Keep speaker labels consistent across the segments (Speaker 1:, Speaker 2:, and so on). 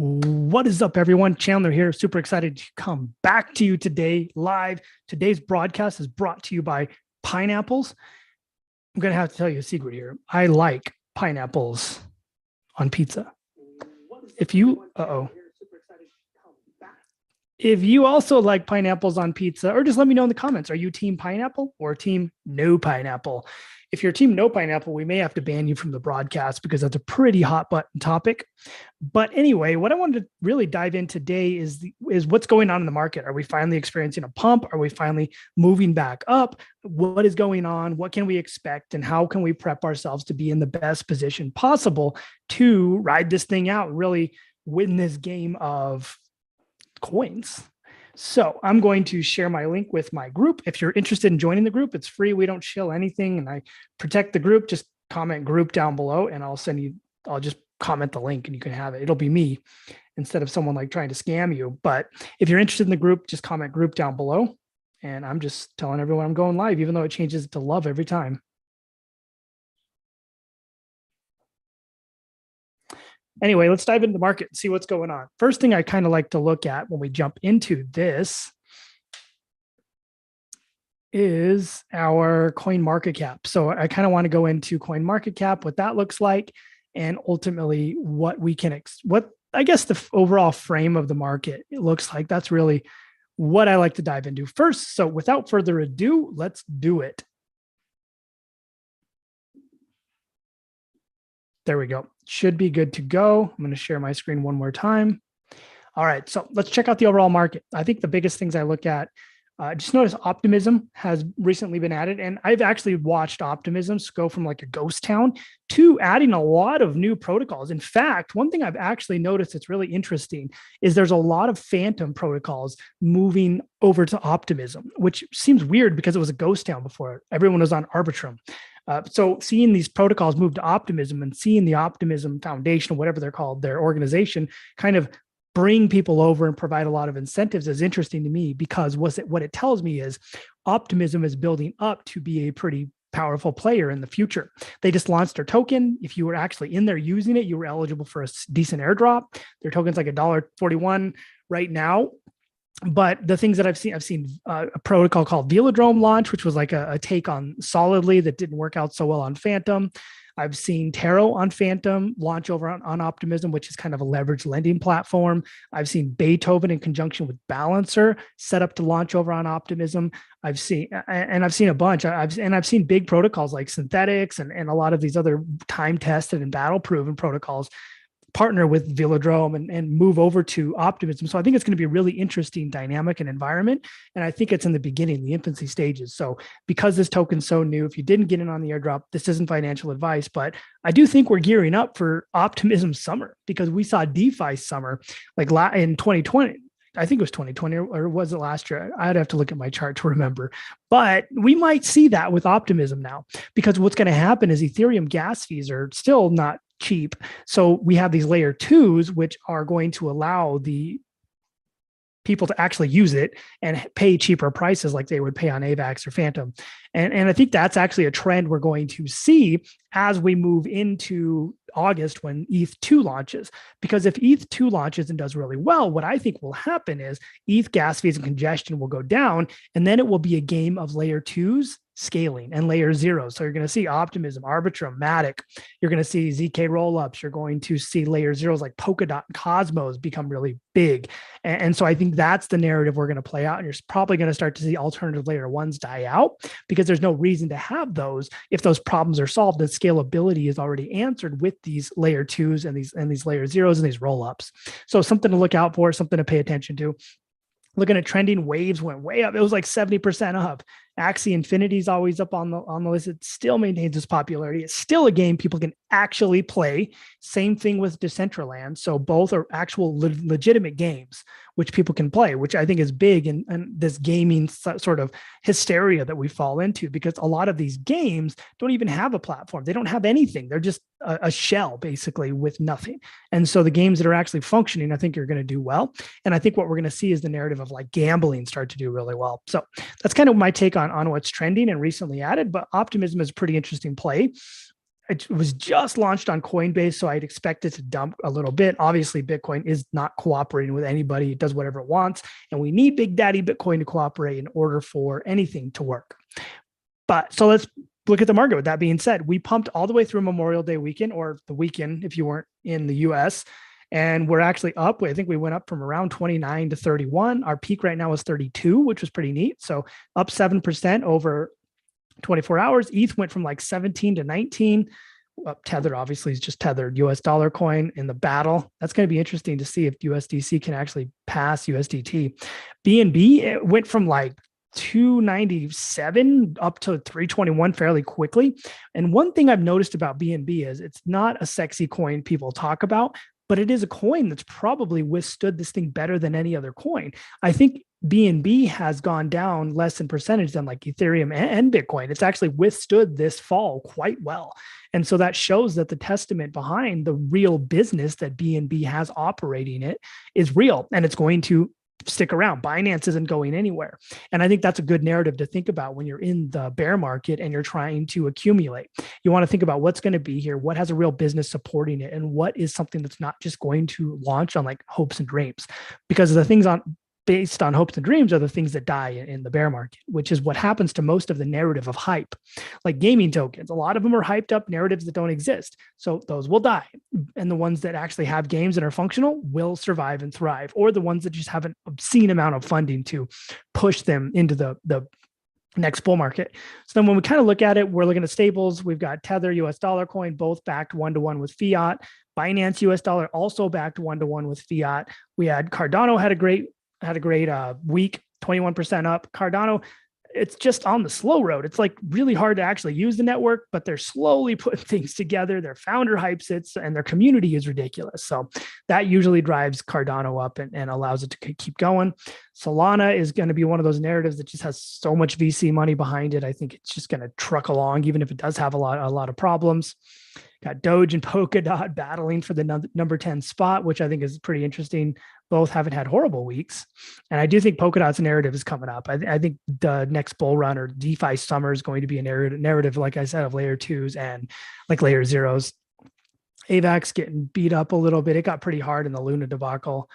Speaker 1: What is up, everyone? Chandler here. Super excited to come back to you today live. Today's broadcast is brought to you by pineapples. I'm going to have to tell you a secret here. I like pineapples on pizza. If you, if you also like pineapples on pizza, or just let me know in the comments, are you team pineapple or team no pineapple? If you're team no pineapple, we may have to ban you from the broadcast because that's a pretty hot button topic. But anyway, what I wanted to really dive in today is what's going on in the market. Are we finally experiencing a pump? Are we finally moving back up? What is going on? What can we expect? And how can we prep ourselves to be in the best position possible to ride this thing out and really win this game of coins? So I'm going to share my link with my group. If you're interested in joining the group, it's free. We don't shill anything and I protect the group. Just comment group down below and I'll just comment the link and you can have it. It'll be me instead of someone like trying to scam you. But if you're interested in the group, just comment group down below. And I'm just telling everyone I'm going live, even though it changes to love every time. Anyway, let's dive into the market and see what's going on. First thing I kind of like to look at when we jump into this is our coin market cap. So I kind of want to go into coin market cap, what that looks like, and ultimately what we can, what I guess the overall frame of the market it looks like. That's really what I like to dive into first. So without further ado, let's do it. There we go. Should be good to go. I'm going to share my screen one more time. All right, so let's check out the overall market. I think the biggest things I look at, just notice Optimism has recently been added, and I've actually watched Optimism go from like a ghost town to adding a lot of new protocols. In fact, one thing I've actually noticed that's really interesting is there's a lot of Phantom protocols moving over to Optimism, which seems weird because it was a ghost town before. Everyone was on Arbitrum. So seeing these protocols move to Optimism and seeing the Optimism Foundation, whatever they're called, their organization, kind of bring people over and provide a lot of incentives is interesting to me because what it tells me is Optimism is building up to be a pretty powerful player in the future. They just launched their token. If you were actually in there using it, you were eligible for a decent airdrop. Their token's like $1.41 right now. But the things that I've seen a protocol called Velodrome launch, which was like a take on Solidly that didn't work out so well on Phantom. I've seen Taro on Phantom launch over on Optimism, which is kind of a leveraged lending platform. I've seen Beethoven in conjunction with Balancer set up to launch over on Optimism. I've seen a bunch. I've seen big protocols like Synthetics and a lot of these other time tested and battle proven protocols partner with Velodrome and move over to Optimism. So I think it's going to be a really interesting dynamic and environment. And I think it's in the beginning, the infancy stages. So because this token's so new, if you didn't get in on the airdrop, this isn't financial advice, but I do think we're gearing up for Optimism summer because we saw DeFi summer like in 2020. I think it was 2020 or was it last year? I'd have to look at my chart to remember, but we might see that with Optimism now because what's going to happen is Ethereum gas fees are still not cheap. So we have these layer twos, which are going to allow the people to actually use it and pay cheaper prices like they would pay on AVAX or Phantom. And I think that's actually a trend we're going to see as we move into August when ETH2 launches. Because if ETH2 launches and does really well, what I think will happen is ETH gas fees and congestion will go down, and then it will be a game of layer twos scaling and layer zeros. So you're going to see Optimism, Arbitrum, Matic. You're going to see ZK rollups. You're going to see layer zeros like Polkadot and Cosmos become really big. And so I think that's the narrative we're going to play out. And you're probably going to start to see alternative layer ones die out because there's no reason to have those if those problems are solved. The scalability is already answered with these layer twos and these layer zeros and these rollups. So something to look out for, something to pay attention to. Looking at trending, Waves went way up. It was like 70% up. Axie Infinity is always up on the list. It still maintains its popularity. It's still a game people can actually play. Same thing with Decentraland. So both are actual legitimate games which people can play, which I think is big in this gaming sort of hysteria that we fall into, because a lot of these games don't even have a platform. They don't have anything. They're just a shell basically with nothing. And so the games that are actually functioning, I think are going to do well. And I think what we're going to see is the narrative of like gambling start to do really well. So that's kind of my take on what's trending and recently added, but Optimism is a pretty interesting play. it was just launched on Coinbase, so I'd expect it to dump a little bit. Obviously, Bitcoin is not cooperating with anybody. It does whatever it wants. And we need Big Daddy Bitcoin to cooperate in order for anything to work. But so let's look at the market. With that being said, we pumped all the way through Memorial Day weekend, or the weekend if you weren't in the US. And we're actually up. I think we went up from around 29 to 31. Our peak right now is 32, which was pretty neat. So up 7% over 24 hours. ETH went from like 17 to 19. Tether obviously is just tethered US dollar coin in the battle. That's going to be interesting to see if USDC can actually pass USDT. BNB, it went from like 297 up to 321 fairly quickly. And one thing I've noticed about BNB is it's not a sexy coin people talk about, but it is a coin that's probably withstood this thing better than any other coin. I think BNB has gone down less in percentage than like Ethereum and Bitcoin. It's actually withstood this fall quite well. And so that shows that the testament behind the real business that BNB has operating it is real, and it's going to stick around. Binance isn't going anywhere. And I think that's a good narrative to think about when you're in the bear market and you're trying to accumulate. You want to think about what's going to be here, what has a real business supporting it, and what is something that's not just going to launch on like hopes and dreams. Because the things based on hopes and dreams are the things that die in the bear market, which is what happens to most of the narrative of hype. Like gaming tokens, a lot of them are hyped up narratives that don't exist. So those will die. And the ones that actually have games and are functional will survive and thrive, or the ones that just have an obscene amount of funding to push them into the next bull market. So then when we kind of look at it, we're looking at stables. We've got Tether, US dollar coin, both backed 1-to-1 with fiat. Binance US dollar also backed 1-to-1 with fiat. We had Cardano had a great week, 21% up. Cardano, it's just on the slow road. It's like really hard to actually use the network, but they're slowly putting things together. Their founder hypes it, and their community is ridiculous. So that usually drives Cardano up and allows it to keep going. Solana is going to be one of those narratives that just has so much VC money behind it. I think it's just going to truck along, even if it does have a lot of problems. Got Doge and Polkadot battling for the number 10 spot, which I think is pretty interesting. Both haven't had horrible weeks. And I do think Polkadot's narrative is coming up. I think the next bull run or DeFi summer is going to be a narrative, like I said, of layer twos and like layer zeros. AVAX getting beat up a little bit. It got pretty hard in the Luna debacle.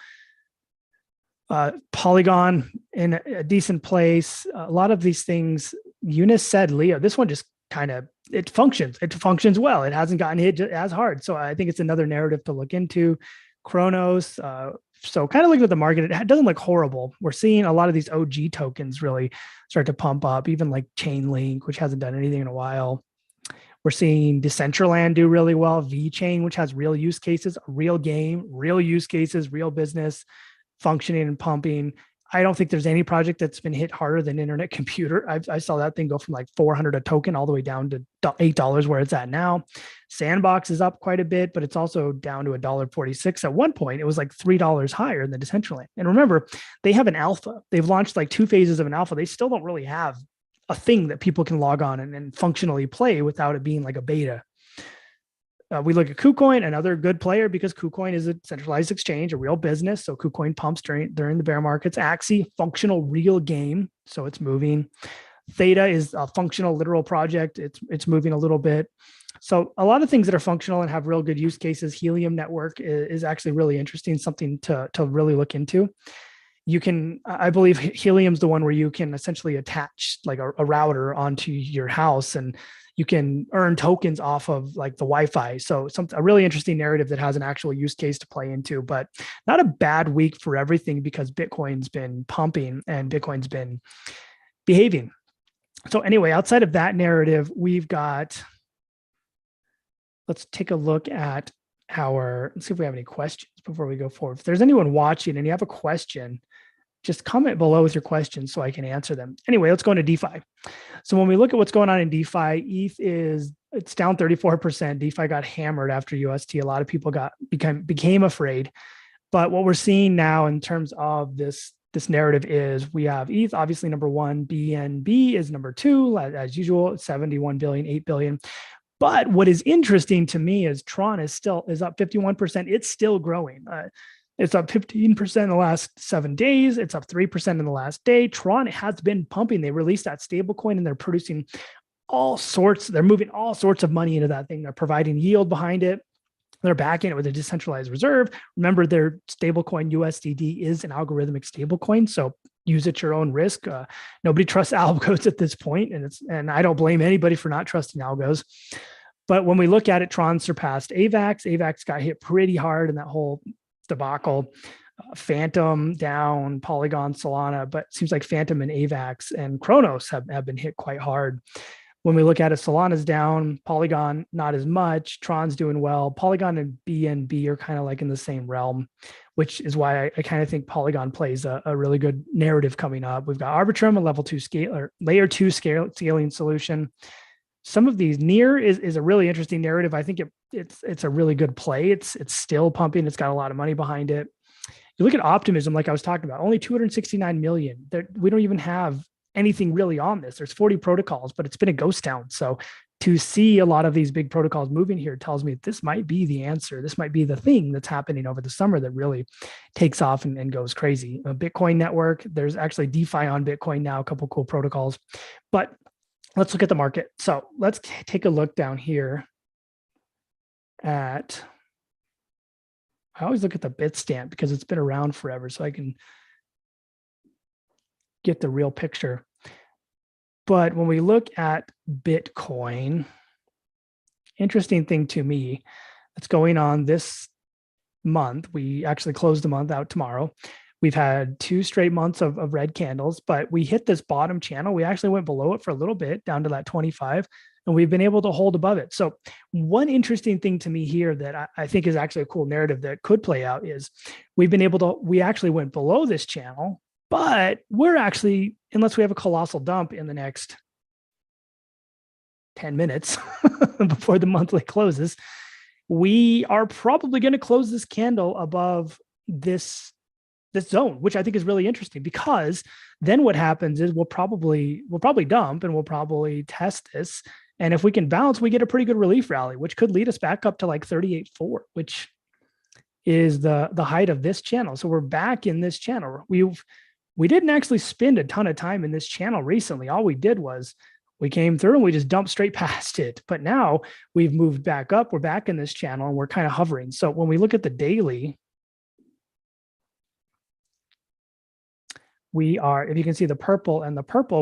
Speaker 1: Polygon in a decent place. A lot of these things, Eunice said, Leo, this one just kind of, it functions well. It hasn't gotten hit as hard. So I think it's another narrative to look into. Chronos. So kind of looking at the market, it doesn't look horrible. We're seeing a lot of these OG tokens really start to pump up, even like Chainlink, which hasn't done anything in a while. We're seeing Decentraland do really well. VeChain, which has real use cases, a real game, real use cases, real business functioning and pumping. I don't think there's any project that's been hit harder than Internet Computer. I saw that thing go from like 400 a token all the way down to $8 where it's at now. Sandbox is up quite a bit, but it's also down to $1.46. At one point, it was like $3 higher than Decentraland. And remember, they have an alpha. They've launched like 2 phases of an alpha. They still don't really have a thing that people can log on and functionally play without it being like a beta. We look at KuCoin, another good player, because KuCoin is a centralized exchange, a real business. So KuCoin pumps during the bear markets. Axie, functional real game. So it's moving. Theta is a functional literal project. It's moving a little bit. So a lot of things that are functional and have real good use cases. Helium Network is actually really interesting, something to really look into. You can, I believe Helium's the one where you can essentially attach like a router onto your house, and you can earn tokens off of like the Wi-Fi. So a really interesting narrative that has an actual use case to play into, but not a bad week for everything because Bitcoin's been pumping and Bitcoin's been behaving. So anyway, outside of that narrative, we've got, let's take a look at let's see if we have any questions before we go forward. If there's anyone watching and you have a question, just comment below with your questions so I can answer them. Anyway, let's go into DeFi. So when we look at what's going on in DeFi, it's down 34%. DeFi got hammered after UST. A lot of people became afraid. But what we're seeing now in terms of this narrative is we have ETH, obviously number 1, BNB is number 2, as usual, 71 billion, 8 billion. But what is interesting to me is Tron is up 51%. It's still growing. It's up 15% in the last 7 days. It's up 3% in the last day. Tron has been pumping. They released that stable coin and they're producing they're moving all sorts of money into that thing. They're providing yield behind it. They're backing it with a decentralized reserve. Remember, their stablecoin USDD is an algorithmic stablecoin, so use at your own risk. Nobody trusts algos at this point, and I don't blame anybody for not trusting algos. But when we look at it, Tron surpassed AVAX. AVAX got hit pretty hard in that whole debacle. Phantom down, Polygon, Solana, but it seems like Phantom and AVAX and Kronos have been hit quite hard. When we look at it, Solana's down, Polygon not as much, Tron's doing well. Polygon and BNB are kind of like in the same realm, which is why I kind of think Polygon plays a really good narrative coming up. We've got Arbitrum, a level 2 scale or layer 2 scaling solution. Some of these Near is a really interesting narrative. I think it's a really good play. It's still pumping. It's got a lot of money behind it. You look at Optimism, like I was talking about, only 269 million. We don't even have anything really on this. There's 40 protocols, but it's been a ghost town. So to see a lot of these big protocols moving here tells me this might be the answer. This might be the thing that's happening over the summer that really takes off and goes crazy. A Bitcoin network, there's actually DeFi on Bitcoin now, a couple cool protocols. But let's look at the market. So let's take a look down here at, I always look at the Bitstamp because it's been around forever, so I can get the real picture. But when we look at Bitcoin, interesting thing to me that's going on this month, we actually closed the month out tomorrow. We've had 2 straight months of red candles, but we hit this bottom channel. We actually went below it for a little bit, down to that 25, and we've been able to hold above it. So one interesting thing to me here that I think is actually a cool narrative that could play out is we actually went below this channel, but we're actually, unless we have a colossal dump in the next 10 minutes before the monthly closes, we are probably going to close this candle above this zone, which I think is really interesting, because then what happens is we'll probably dump and we'll probably test this. And if we can bounce, we get a pretty good relief rally, which could lead us back up to like 38.4, which is the height of this channel. So we're back in this channel. We didn't actually spend a ton of time in this channel recently. All we did was we came through and we just dumped straight past it. But now we've moved back up. We're back in this channel and we're kind of hovering. So when we look at the daily, we are, if you can see the purple,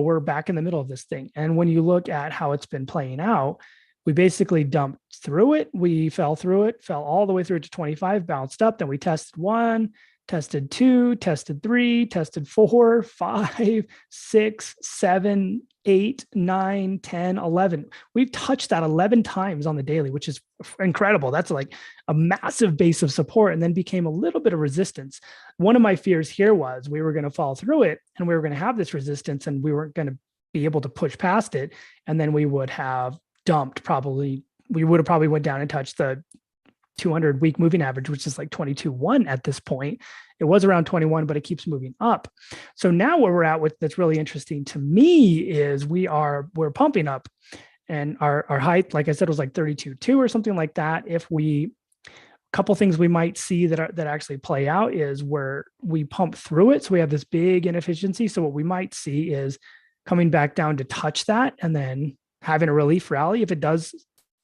Speaker 1: we're back in the middle of this thing. And when you look at how it's been playing out, we basically dumped through it. We fell through it, fell all the way through to 25, bounced up. Then we tested 1, tested 2, tested 3, tested 4, 5, 6, 7, 8, 9, 10, 11. We've touched that 11 times on the daily, which is incredible. That's like a massive base of support, and then became a little bit of resistance. One of my fears here was we were going to fall through it and we were going to have this resistance and we weren't going to be able to push past it. And then we would have dumped we would have probably went down and touched the 200 week moving average, which is like 22.1 at this point. It was around 21, but it keeps moving up. So now where we're at with that's really interesting to me is we're pumping up, and our height, like I said, was like 32.2 or something like that. If a couple things we might see that actually play out is where we pump through it. So we have this big inefficiency. So what we might see is coming back down to touch that and then having a relief rally. If it does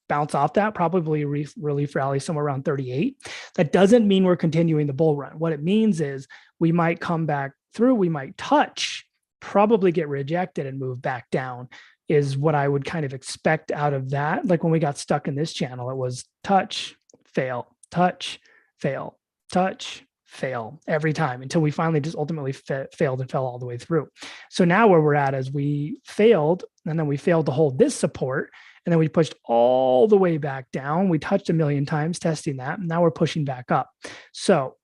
Speaker 1: bounce off that, probably relief rally somewhere around 38. That doesn't mean we're continuing the bull run. What it means is we might come back through, we might touch, probably get rejected and move back down, is what I would kind of expect out of that. Like when we got stuck in this channel, it was touch, fail, touch, fail, touch, fail every time until we finally just ultimately failed and fell all the way through. So now where we're at is we failed, and then we failed to hold this support. And then we pushed all the way back down. We touched a million times testing that. And now we're pushing back up. So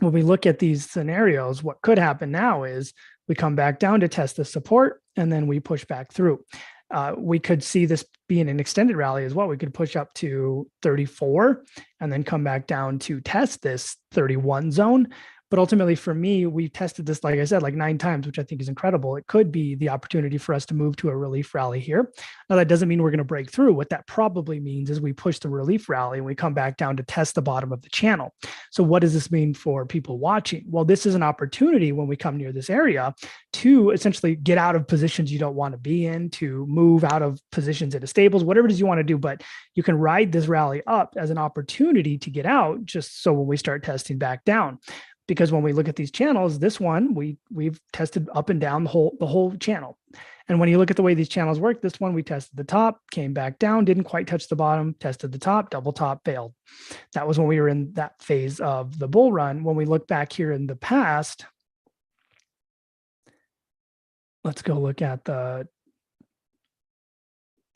Speaker 1: when we look at these scenarios, what could happen now is we come back down to test the support, and then we push back through. We could see this being an extended rally as well. We could push up to 34 and then come back down to test this 31 zone. But ultimately, for me, we tested this, like I said, like 9 times, which I think is incredible. It could be the opportunity for us to move to a relief rally here. Now, that doesn't mean we're going to break through. What that probably means is we push the relief rally and we come back down to test the bottom of the channel. So what does this mean for people watching? Well, this is an opportunity when we come near this area to essentially get out of positions you don't want to be in, to move out of positions into stables, whatever it is you want to do. But you can ride this rally up as an opportunity to get out, just so when we start testing back down. Because when we look at these channels, this one we've tested up and down the whole channel. And when you look at the way these channels work, this one we tested the top, came back down, didn't quite touch the bottom, tested the top, double top, failed. That was when we were in that phase of the bull run. When we look back here in the past, let's go look at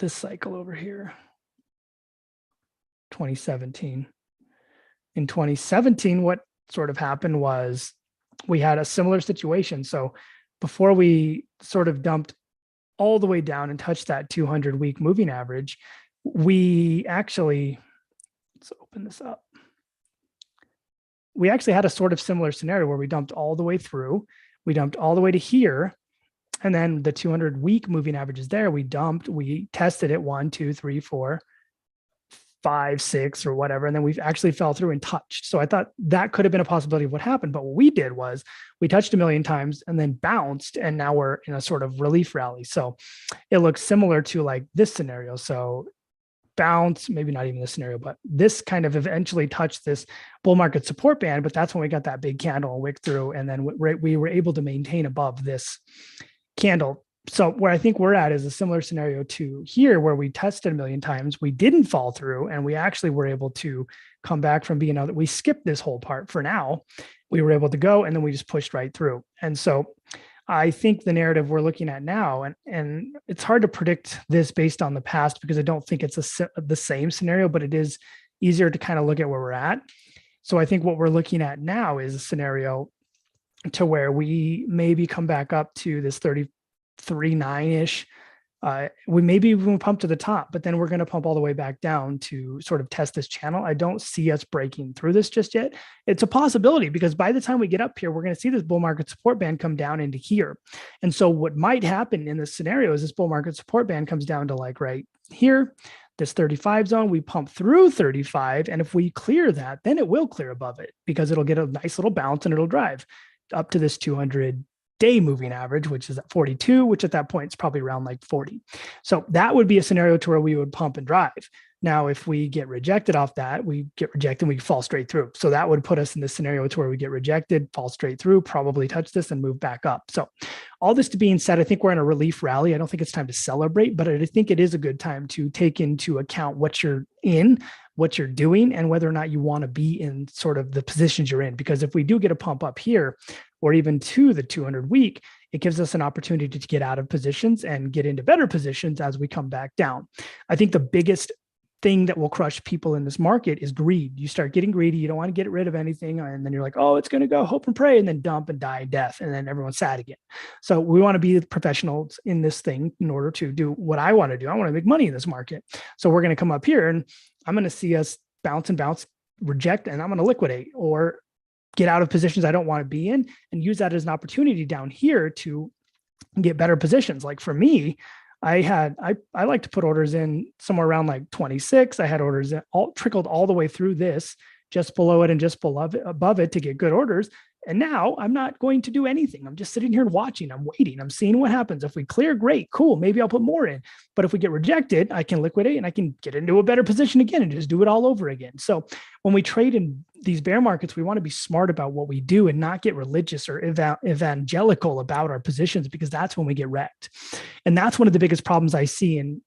Speaker 1: this cycle over here, 2017. In 2017, what sort of happened was we had a similar situation. So before we sort of dumped all the way down and touched that 200-week moving average, we actually, let's open this up. We actually had a sort of similar scenario where we dumped all the way through, we dumped all the way to here, and then the 200-week moving average is there. We dumped, we tested it 1, 2, 3, 4, 5, 6, or whatever, and then we've actually fell through and touched. So I thought that could have been a possibility of what happened. But what we did was we touched a million times and then bounced, and now we're in a sort of relief rally. So it looks similar to like this scenario. So bounce, maybe not even this scenario, but this kind of eventually touched this bull market support band. But that's when we got that big candle and wick through, and then we were able to maintain above this candle. So where I think we're at is a similar scenario to here, where we tested a million times, we didn't fall through, and we actually were able to come back from being out. We skipped this whole part for now. We were able to go, and then we just pushed right through. And so I think the narrative we're looking at now, and it's hard to predict this based on the past, because I don't think it's the same scenario, but it is easier to kind of look at where we're at. So I think what we're looking at now is a scenario to where we maybe come back up to this 33.9-ish. We maybe even pump to the top, but then we're going to pump all the way back down to sort of test this channel. I don't see us breaking through this just yet. It's a possibility, because by the time we get up here, we're going to see this bull market support band come down into here. And so what might happen in this scenario is this bull market support band comes down to like right here, this 35 zone. We pump through 35. And if we clear that, then it will clear above it, because it'll get a nice little bounce and it'll drive up to this 200-day moving average, which is at 42, which at that point is probably around like 40. So that would be a scenario to where we would pump and drive. Now, if we get rejected off that, we get rejected, we fall straight through. So that would put us in this scenario to where we get rejected, fall straight through, probably touch this and move back up. So all this to being said, I think we're in a relief rally. I don't think it's time to celebrate, but I think it is a good time to take into account what you're in, what you're doing, and whether or not you want to be in sort of the positions you're in. Because if we do get a pump up here, or even to the 200-week, it gives us an opportunity to get out of positions and get into better positions as we come back down. I think the biggest thing that will crush people in this market is greed. You start getting greedy. You don't want to get rid of anything. And then you're like, oh, it's going to go, hope and pray, and then dump and die death. And then everyone's sad again. So we want to be professionals in this thing in order to do what I want to do. I want to make money in this market. So we're going to come up here, and I'm going to see us bounce and bounce, reject, and I'm going to liquidate or get out of positions I don't want to be in, and use that as an opportunity down here to get better positions. Like for me, I like to put orders in somewhere around like 26. I had orders that all trickled all the way through this, just below it and just above it to get good orders. And now I'm not going to do anything. I'm just sitting here watching. I'm waiting. I'm seeing what happens. If we clear, great, cool. Maybe I'll put more in. But if we get rejected, I can liquidate and I can get into a better position again and just do it all over again. So when we trade in these bear markets, we want to be smart about what we do and not get religious or evangelical about our positions, because that's when we get wrecked. And that's one of the biggest problems I see in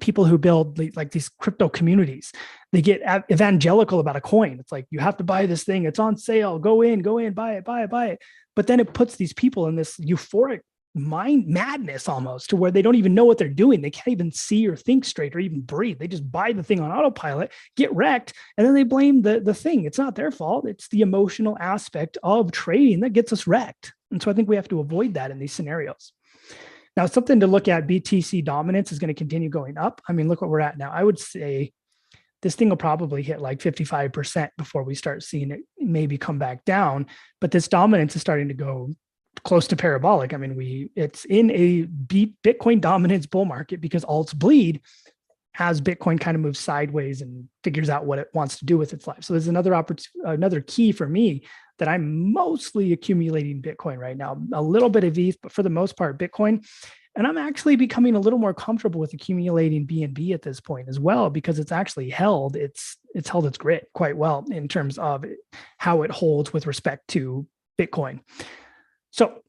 Speaker 1: people who build like these crypto communities. They get evangelical about a coin. It's like, you have to buy this thing. It's on sale. Go in, buy it. But then it puts these people in this euphoric mind madness almost, to where they don't even know what they're doing. They can't even see or think straight or even breathe. They just buy the thing on autopilot, get wrecked, and then they blame the thing. It's not their fault. It's the emotional aspect of trading that gets us wrecked. And so I think we have to avoid that in these scenarios. Now, something to look at, BTC dominance is going to continue going up. I mean, look what we're at now. I would say this thing will probably hit like 55% before we start seeing it maybe come back down. But this dominance is starting to go close to parabolic. I mean, it's in a Bitcoin dominance bull market because alts bleed as Bitcoin kind of moves sideways and figures out what it wants to do with its life. So there's another key for me that I'm mostly accumulating Bitcoin right now, a little bit of ETH, but for the most part, Bitcoin. And I'm actually becoming a little more comfortable with accumulating BNB at this point as well, because it's actually held its grit quite well in terms of how it holds with respect to Bitcoin. So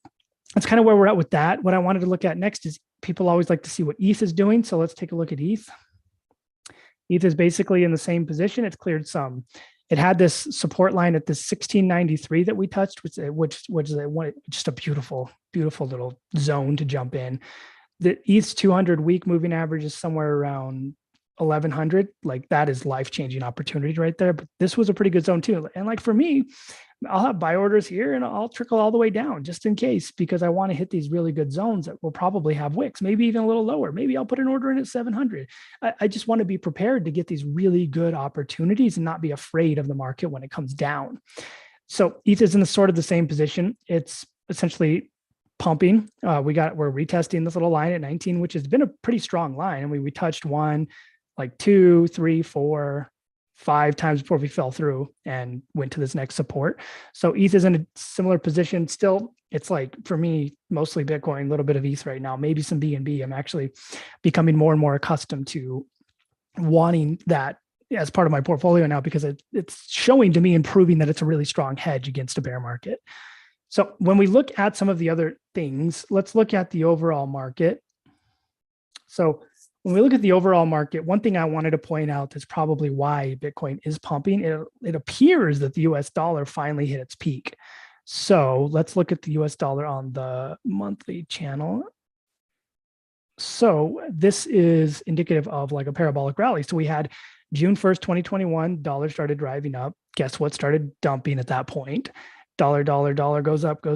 Speaker 1: that's kind of where we're at with that. What I wanted to look at next is people always like to see what ETH is doing. So let's take a look at ETH. ETH is basically in the same position. It's cleared some. It had this support line at this 1693 that we touched, which is just a beautiful, beautiful little zone to jump in. The ETH's 200 week moving average is somewhere around 1100. Like that is life-changing opportunity right there. But this was a pretty good zone too. And like for me, I'll have buy orders here and I'll trickle all the way down just in case, because I want to hit these really good zones that will probably have wicks, maybe even a little lower. Maybe I'll put an order in at 700. I just want to be prepared to get these really good opportunities and not be afraid of the market when it comes down. So ETH is in the same position. It's essentially pumping. We're retesting this little line at 19, which has been a pretty strong line. And we touched one, like 2, 3, 4, 5 times before we fell through and went to this next support. So ETH is in a similar position. Still, it's like for me, mostly Bitcoin, a little bit of ETH right now, maybe some BNB. I'm actually becoming more and more accustomed to wanting that as part of my portfolio now, because it's showing to me and proving that it's a really strong hedge against a bear market. So when we look at some of the other things, let's look at the overall market. So when we look at the overall market, one thing I wanted to point out is probably why Bitcoin is pumping. It appears that the US dollar finally hit its peak. So let's look at the US dollar on the monthly channel. So this is indicative of like a parabolic rally. So we had June 1st, 2021, dollar started driving up. Guess what started dumping at that point? Dollar goes up.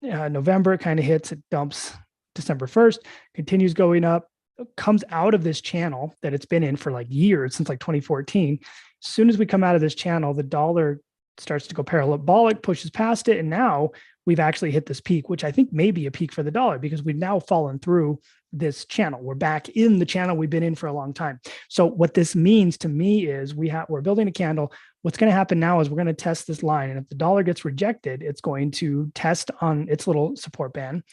Speaker 1: November it kind of hits, it dumps December 1st, continues going up, comes out of this channel that it's been in for like years, since like 2014. As soon as we come out of this channel, the dollar starts to go parabolic, pushes past it. And now we've actually hit this peak, which I think may be a peak for the dollar, because we've now fallen through this channel. We're back in the channel we've been in for a long time. So what this means to me is we're building a candle. What's going to happen now is we're going to test this line. And if the dollar gets rejected, it's going to test on its little support band.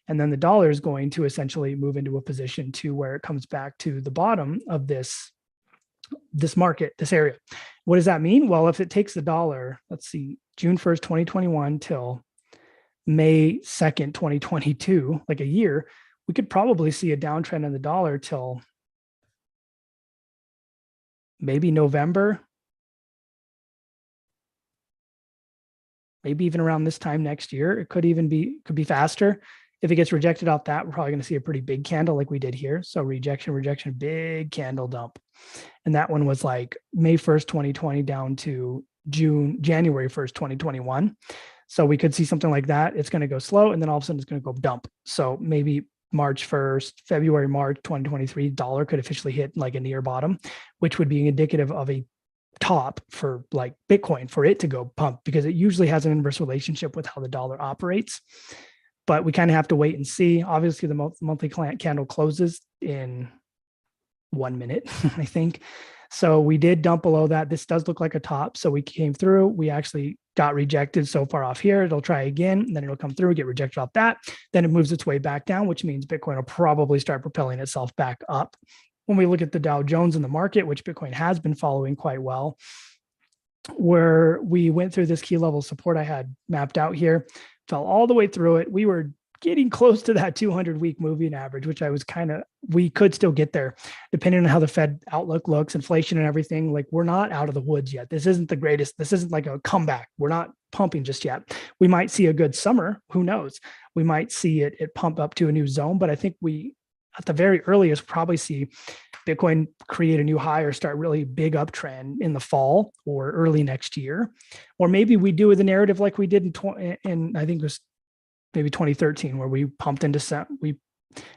Speaker 1: And then the dollar is going to essentially move into a position to where it comes back to the bottom of this market, this area. What does that mean? Well, if it takes the dollar, let's see, June 1st, 2021 till May 2nd, 2022, like a year, we could probably see a downtrend in the dollar till maybe November, maybe even around this time next year. It could be faster. If it gets rejected off that, we're probably going to see a pretty big candle like we did here. So rejection, big candle dump. And that one was like May 1st, 2020 down to January 1st, 2021. So we could see something like that. It's going to go slow, and then all of a sudden it's going to go dump. So maybe March 1st, February, March 2023, dollar could officially hit like a near bottom, which would be indicative of a top for like Bitcoin for it to go pump, because it usually has an inverse relationship with how the dollar operates. But we kind of have to wait and see. Obviously, the monthly candle closes in 1 minute, I think. So we did dump below that. This does look like a top. So we came through. We actually got rejected so far off here. It'll try again, and then it'll come through, get rejected off that. Then it moves its way back down, which means Bitcoin will probably start propelling itself back up. When we look at the Dow Jones in the market, which Bitcoin has been following quite well, where we went through this key level support I had mapped out here, fell all the way through it. We were getting close to that 200-week moving average, which we could still get there depending on how the Fed outlook looks, inflation and everything. Like, we're not out of the woods yet. This isn't the greatest. This isn't like a comeback. We're not pumping just yet. We might see a good summer. Who knows? We might see it pump up to a new zone, but I think we, at the very earliest, probably see Bitcoin create a new high or start really big uptrend in the fall or early next year. Or maybe we do with a narrative like we did in I think it was maybe 2013, where we pumped into we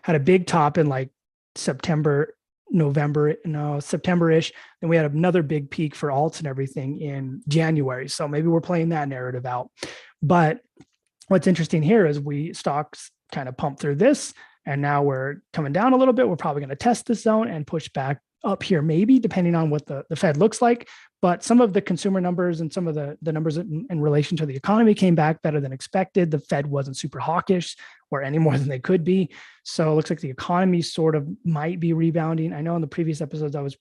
Speaker 1: had a big top in like September September-ish. Then we had another big peak for alts and everything in January. So maybe we're playing that narrative out. But what's interesting here is stocks kind of pumped through this, and now we're coming down a little bit. We're probably going to test this zone and push back up here, maybe depending on what the Fed looks like. But some of the consumer numbers and some of the numbers in relation to the economy came back better than expected. The Fed wasn't super hawkish or any more than they could be. So it looks like the economy sort of might be rebounding. I know in the previous episodes I was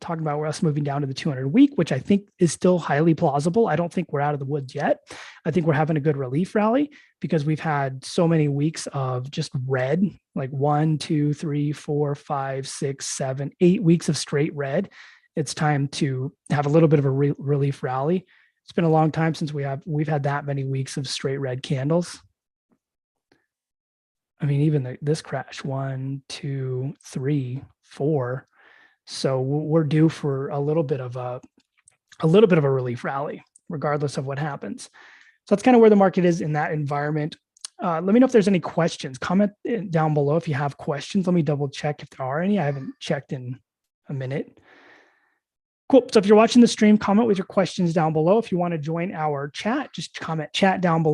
Speaker 1: talking about us moving down to the 200 week, which I think is still highly plausible. I don't think we're out of the woods yet. I think we're having a good relief rally because we've had so many weeks of just red, like 1, 2, 3, 4, 5, 6, 7, 8 weeks of straight red. It's time to have a little bit of a relief rally. It's been a long time since we've had that many weeks of straight red candles. I mean, even this crash, 1, 2, 3, 4. So we're due for a little bit of a relief rally, regardless of what happens. So that's kind of where the market is in that environment. Let me know if there's any questions. Comment down below if you have questions. Let me double check if there are any. I haven't checked in a minute. Cool. So if you're watching the stream, comment with your questions down below. If you want to join our chat, just comment chat down below.